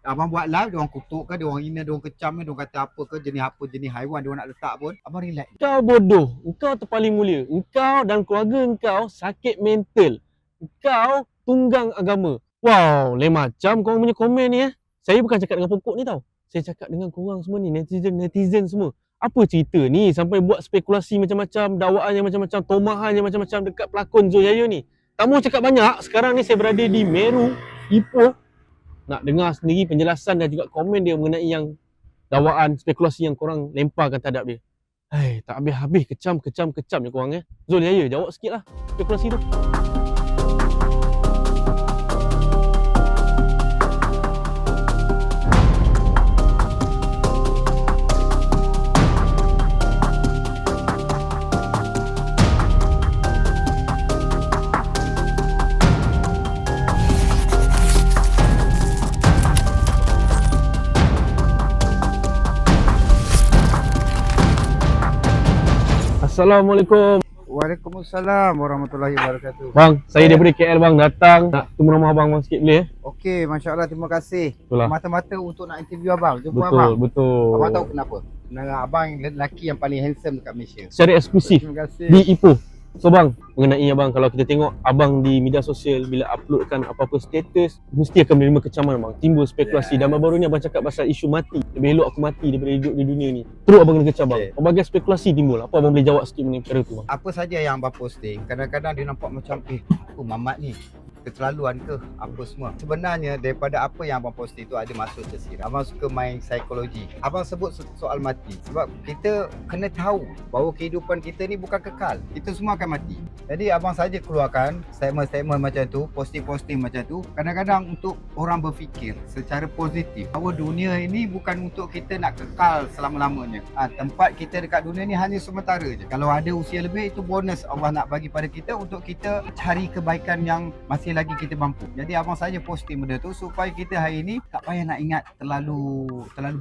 Abang buat live, dia orang kutuk ke, dia orang hina, dia orang kecam ke, dia orang kata apa, jenis haiwan dia orang nak letak pun. Abang relax. Kau bodoh, engkau terpaling mulia. Engkau dan keluarga engkau sakit mental. Engkau tunggang agama. Wow, lain macam korang punya komen ni Saya bukan cakap dengan pokok ni tau. Saya cakap dengan korang semua ni, netizen semua. Apa cerita ni sampai buat spekulasi macam-macam, dakwaan yang macam-macam, tomahan yang macam-macam dekat pelakon Zul Yahya ni. Tak mau cakap banyak, sekarang ni saya berada di Meru, Ipoh. Nak dengar sendiri penjelasan dan juga komen dia mengenai yang dakwaan, spekulasi yang korang lemparkan terhadap dia. Hai, tak habis-habis kecam je korang Zul Yahya, jawab sikit lah spekulasi tu. Assalamualaikum. Waalaikumsalam warahmatullahi wabarakatuh. Bang, saya daripada KL bang, datang nak temu rumah abang sikit boleh Okey, Masya Allah, terima kasih. Itulah. Mata-mata untuk nak interview abang, jumpa Betul, abang. betul. Abang tahu kenapa? Kerana abang lelaki yang paling handsome dekat Malaysia. Secara eksklusif Terima kasih. di Ipoh. So bang, mengenai abang, kalau kita tengok abang di media sosial, bila uploadkan apa-apa status, mesti akan menerima kecaman bang, timbul spekulasi. Dan baru ni abang cakap pasal isu mati, lebih elok aku mati daripada hidup di dunia ni. Terus abang kena kecam bang. Pelbagai spekulasi timbul. Apa abang boleh jawab sikit mengenai perkara tu bang? Apa saja yang abang posting, kadang-kadang dia nampak macam apa Mamat ni keterlaluan ke apa semua. Sebenarnya daripada apa yang abang posting tu ada maksud tersendiri. Abang suka main psikologi. Abang sebut soal mati sebab kita kena tahu bahawa kehidupan kita ni bukan kekal. Kita semua akan mati. Jadi abang saja keluarkan statement-statement macam tu, posting-posting macam tu, kadang-kadang untuk orang berfikir secara positif bahawa dunia ini bukan untuk kita nak kekal selama-lamanya. Tempat kita dekat dunia ni hanya sementara je. Kalau ada usia lebih, itu bonus Allah nak bagi pada kita untuk kita cari kebaikan yang masih lagi kita mampu. Jadi abang saja posting benda tu supaya kita hari ni tak payah nak ingat terlalu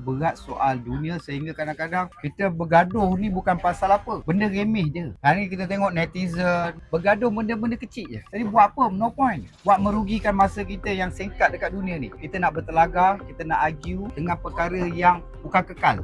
berat soal dunia, sehingga kadang-kadang kita bergaduh ni bukan pasal apa, benda remeh je. Hari ni kita tengok netizen bergaduh benda-benda kecil je. Jadi buat apa? No point. Buat merugikan masa kita yang singkat dekat dunia ni. Kita nak bertelaga, kita nak argue dengan perkara yang bukan kekal.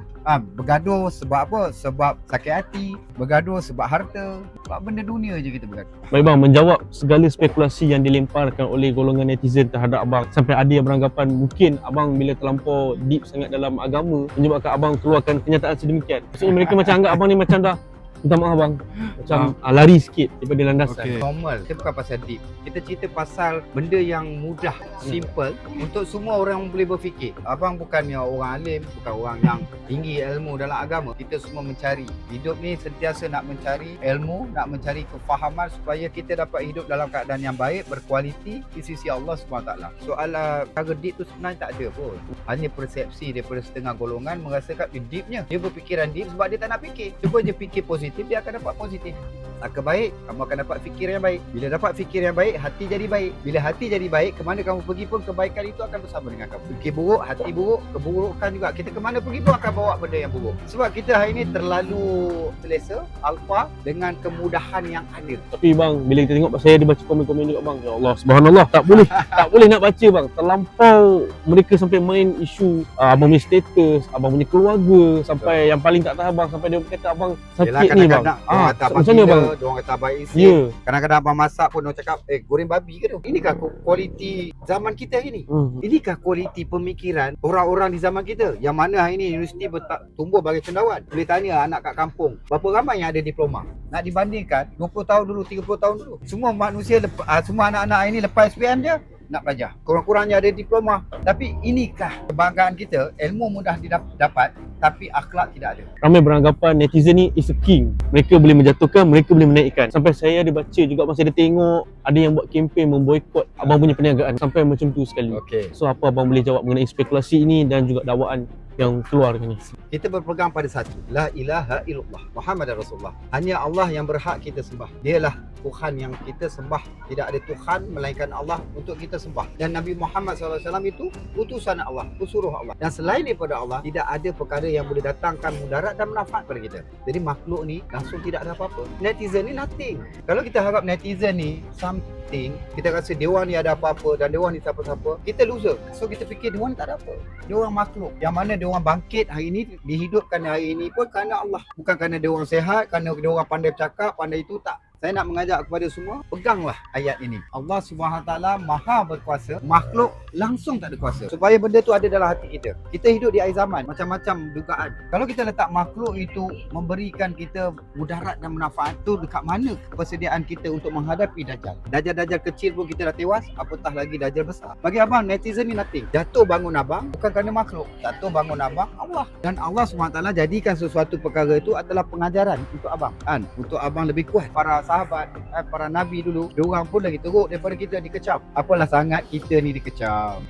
Bergaduh sebab apa? Sebab sakit hati, bergaduh sebab harta, sebab benda dunia je kita bergaduh. Baik bang, menjawab segala spekulasi yang dilemparkan oleh golongan netizen terhadap abang, sampai ada yang beranggapan mungkin abang bila terlampau deep sangat dalam agama menyebabkan abang keluarkan kenyataan sedemikian. Maksudnya mereka macam anggap abang ni macam dah, minta maaf bang, macam lari sikit daripada landasan. Normal. Kita bukan pasal deep. Kita cerita pasal benda yang mudah, simple untuk semua orang boleh berfikir. Abang bukannya orang alim, bukan orang yang tinggi ilmu dalam agama. Kita semua mencari. Hidup ni sentiasa nak mencari ilmu, nak mencari kefahaman supaya kita dapat hidup dalam keadaan yang baik, berkualiti di sisi Allah SWT. Soal cara deep tu sebenarnya tak ada pun. Hanya persepsi daripada setengah golongan merasakan deepnya. Dia berfikiran deep sebab dia tak nak fikir. Cuba je fikir positif, dia akan dapat positif. Sangka baik, kamu akan dapat fikir yang baik. Bila dapat fikir yang baik, hati jadi baik. Bila hati jadi baik, kemana kamu pergi pun kebaikan itu akan bersama dengan kamu. Fikir buruk, hati buruk, keburukan juga. Kita kemana pergi pun akan bawa benda yang buruk. Sebab kita hari ini terlalu selesa, alfa dengan kemudahan yang ada. Tapi bang, bila kita tengok, saya ada baca komen-komen juga bang, ya Allah, subhanallah, tak boleh nak baca bang. Terlampau mereka sampai main isu abang punya status, abang punya keluarga, sampai yang paling tak tahan bang, sampai dia kata abang sakit ni bang. Macam mana bang? Diorang kata abang isi. Kadang-kadang abang masak pun diorang cakap, goreng babi ke tu? Inikah kualiti zaman kita hari ni? Inikah kualiti pemikiran orang-orang di zaman kita? Yang mana hari ni universiti tumbuh bagi cendawan. Boleh tanya anak kat kampung, berapa ramai yang ada diploma? Nak dibandingkan 20 tahun dulu, 30 tahun dulu. Semua manusia, semua anak-anak hari ni lepas SPM je nak belajar. Kurang-kurangnya ada diploma. Tapi inikah kebanggaan kita? Ilmu mudah didapat, tapi akhlak tidak ada. Ramai beranggapan netizen ni is a king. Mereka boleh menjatuhkan, mereka boleh menaikkan. Sampai saya ada baca juga, masa ada tengok ada yang buat kempen memboikot abang punya perniagaan. Sampai macam tu sekali. So apa abang boleh jawab mengenai spekulasi ini dan juga dakwaan yang keluar ni? Kita berpegang pada satu, la ilaha illallah Muhammad Rasulullah. Hanya Allah yang berhak kita sembah. Dialah Tuhan yang kita sembah. Tidak ada Tuhan melainkan Allah untuk kita sembah. Dan Nabi Muhammad SAW itu utusan Allah, pesuruh Allah. Dan selain daripada Allah, tidak ada perkara yang boleh datangkan mudarat dan manfaat pada kita. Jadi makhluk ni langsung tidak ada apa-apa. Netizen ni nothing. Kalau kita harap netizen ni something, kita rasa dia orang ni ada apa-apa dan dia orang ni siapa-siapa, kita loser. So kita fikir dia orang ni tak ada apa. Dia orang makhluk. Yang mana dia orang bangkit hari ini, dihidupkan hari ini pun kerana Allah. Bukan kerana dia orang sehat, kerana dia orang pandai bercakap, pandai itu, tak. Saya nak mengajak kepada semua, peganglah ayat ini. Allah SWT maha berkuasa, makhluk langsung tak ada kuasa. Supaya benda tu ada dalam hati kita. Kita hidup di akhir zaman, macam-macam dugaan. Kalau kita letak makhluk itu memberikan kita mudarat dan manfaat, tu dekat mana persediaan kita untuk menghadapi Dajjal? Dajjal kecil pun kita dah tewas, apatah lagi Dajjal besar. Bagi abang, netizen ni nothing. Jatuh bangun abang bukan kerana makhluk. Jatuh bangun abang Allah. Dan Allah SWT jadikan sesuatu perkara itu adalah pengajaran untuk abang. Kan? Untuk abang lebih kuat. Para sahabat, para nabi dulu, diorang pun lagi teruk daripada kita dikecam. Apalah sangat kita ni dikecam.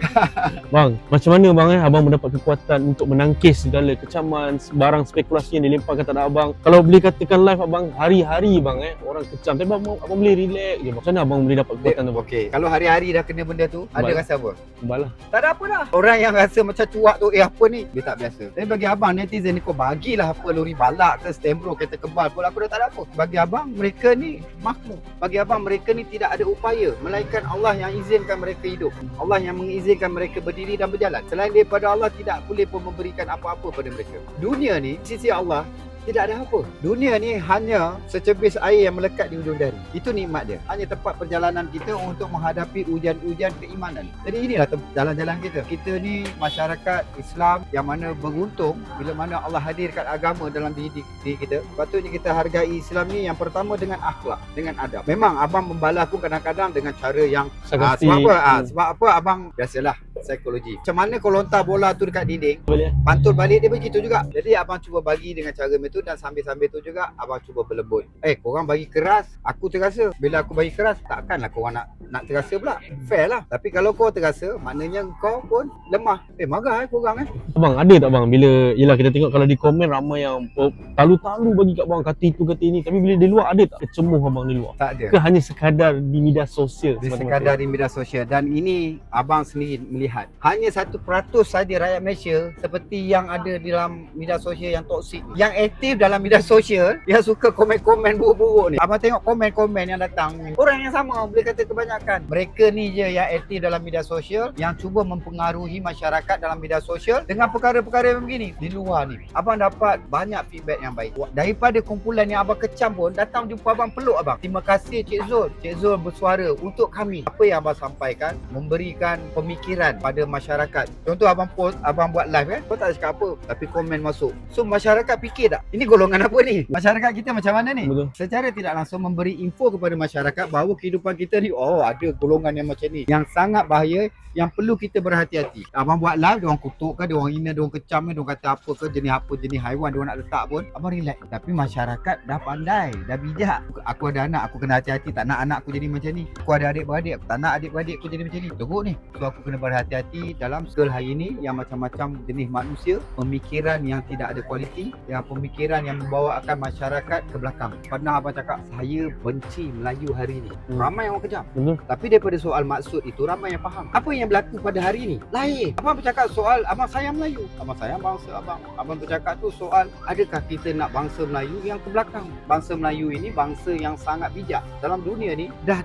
Bang, macam mana bang abang mendapat kekuatan untuk menangkis segala kecaman, barang spekulasi yang dilemparkan kepada abang? Kalau boleh katakan live abang, hari-hari bang orang kecam, tapi abang boleh relax je. Macam mana abang boleh dapat kekuatan tu bang? Okey, kalau hari-hari dah kena benda tu, ada Baik. rasa apa? Balah. Tak ada apa dah. Orang yang rasa macam cuak tu, apa ni? Dia tak biasa. Tapi bagi abang, netizen ni kau bagilah apa lori balak ke stembro kereta kebal pun aku dah tak ada apa. Bagi abang, mereka ni makhluk. Bagi abang, mereka ni tidak ada upaya melainkan Allah yang izinkan mereka hidup. Allah yang mengizinkan mereka berdiri dan berjalan. Selain daripada Allah, tidak boleh pun memberikan apa-apa pada mereka. Dunia ni, sisi Allah, tidak ada apa. Dunia ni hanya secebis air yang melekat di ujung jari. Itu nikmat dia. Hanya tempat perjalanan kita untuk menghadapi ujian-ujian keimanan. Jadi inilah jalan-jalan kita. Kita ni masyarakat Islam yang mana beruntung bila mana Allah hadirkan agama dalam diri kita. Patutnya kita hargai Islam ni yang pertama dengan akhlak, dengan adab. Memang abang membalas pun kadang-kadang dengan cara yang Sarkastik. sebab apa? Sebab apa abang biasalah psikologi. Macam mana kau lontar bola tu dekat dinding, Boleh. pantul balik dia begitu juga. Jadi abang cuba bagi dengan cara itu dan sambil-sambil tu juga abang cuba berlembut. Korang bagi keras, aku terasa. Bila aku bagi keras, takkanlah korang nak terasa pula. Fair lah. Tapi kalau kau terasa, maknanya kau pun lemah. Marah korang Abang ada tak bang bila yelah kita tengok kalau di komen ramai yang talu-talu bagi kat bang kata itu kata ini, tapi bila di luar ada tak kecemuh abang di luar? Tak ada. Ke hanya sekadar di media sosial? Di sekadar di media sosial. Dan ini abang sendiri melihat, hanya 1% saja rakyat Malaysia seperti yang ada di dalam media sosial yang toksik, yang aktif dalam media sosial, yang suka komen-komen buruk-buruk ni. Abang tengok komen-komen yang datang ni, orang yang sama, boleh kata kebanyakan. Mereka ni je yang aktif dalam media sosial, yang cuba mempengaruhi masyarakat dalam media sosial dengan perkara-perkara yang begini. Di luar ni, abang dapat banyak feedback yang baik. Daripada kumpulan yang abang kecam pun, datang jumpa abang, peluk abang. Terima kasih Cik Zul. Cik Zul bersuara untuk kami. Apa yang abang sampaikan, memberikan pemikiran pada masyarakat. Contoh abang post, abang buat live kau tak cakap apa, tapi komen masuk. So masyarakat fikir tak, ini golongan apa ni? Masyarakat kita macam mana ni? Betul. Secara tidak langsung memberi info kepada masyarakat bahawa kehidupan kita ni, ada golongan yang macam ni, yang sangat bahaya, yang perlu kita berhati-hati. Abang buat live, diorang kutuk ke, diorang hina, diorang kecam ke, diorang kata apa ke, jenis haiwan diorang nak letak pun, abang relax. Tapi masyarakat dah pandai, dah bijak. Aku ada anak, aku kena hati-hati, tak nak anak aku jadi macam ni. Aku ada adik-beradik, aku tak nak adik-beradik aku jadi macam ni. Teruk ni. So aku kena berhati-hati dalam segala hari ni yang macam-macam jenis manusia, pemikiran yang tidak ada kualiti, yang pemikiran yang membawakan masyarakat ke belakang. Pernah abang cakap, saya benci Melayu hari ni. Ramai orang kejam. Betul. Tapi daripada soal maksud itu, ramai yang faham. Apa yang berlaku pada hari ni? Lain. Abang bercakap soal abang sayang Melayu. Abang sayang bangsa abang. Abang bercakap tu soal adakah kita nak bangsa Melayu yang ke belakang? Bangsa Melayu ini bangsa yang sangat bijak. Dalam dunia ni dah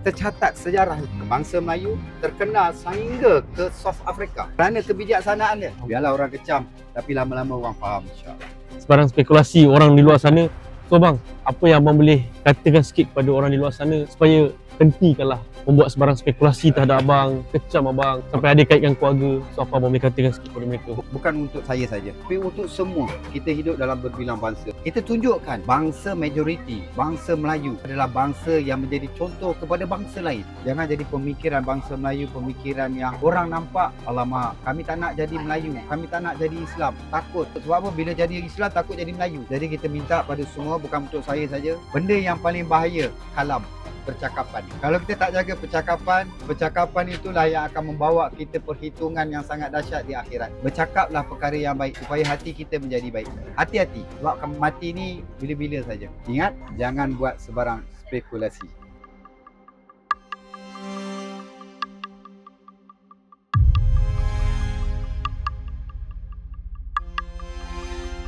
tercatat sejarah. Bangsa Melayu terkenal sehingga ke South Africa kerana kebijaksanaan dia. Biarlah orang kecam, tapi lama-lama orang faham, insya-Allah. Sebarang spekulasi orang di luar sana. So bang, apa yang abang boleh katakan sikit kepada orang di luar sana supaya hentikanlah membuat sebarang spekulasi terhadap abang, kecam abang, sampai ada kaitkan keluarga. So apa abang boleh katakan sikit kepada mereka? Bukan untuk saya saja, tapi untuk semua. Kita hidup dalam berbilang bangsa. Kita tunjukkan bangsa majoriti, bangsa Melayu adalah bangsa yang menjadi contoh kepada bangsa lain. Jangan jadi pemikiran bangsa Melayu, pemikiran yang orang nampak, alamak, kami tak nak jadi Melayu, kami tak nak jadi Islam. Takut. Sebab apa? Bila jadi Islam, takut jadi Melayu. Jadi kita minta pada semua, bukan untuk saya saja, benda yang paling bahaya, kalam. percakapan. Kalau kita tak jaga percakapan, percakapan itulah yang akan membawa kita perhitungan yang sangat dahsyat di akhirat. Bercakaplah perkara yang baik supaya hati kita menjadi baik. Hati-hati, sebab mati ni bila-bila saja. Ingat, jangan buat sebarang spekulasi.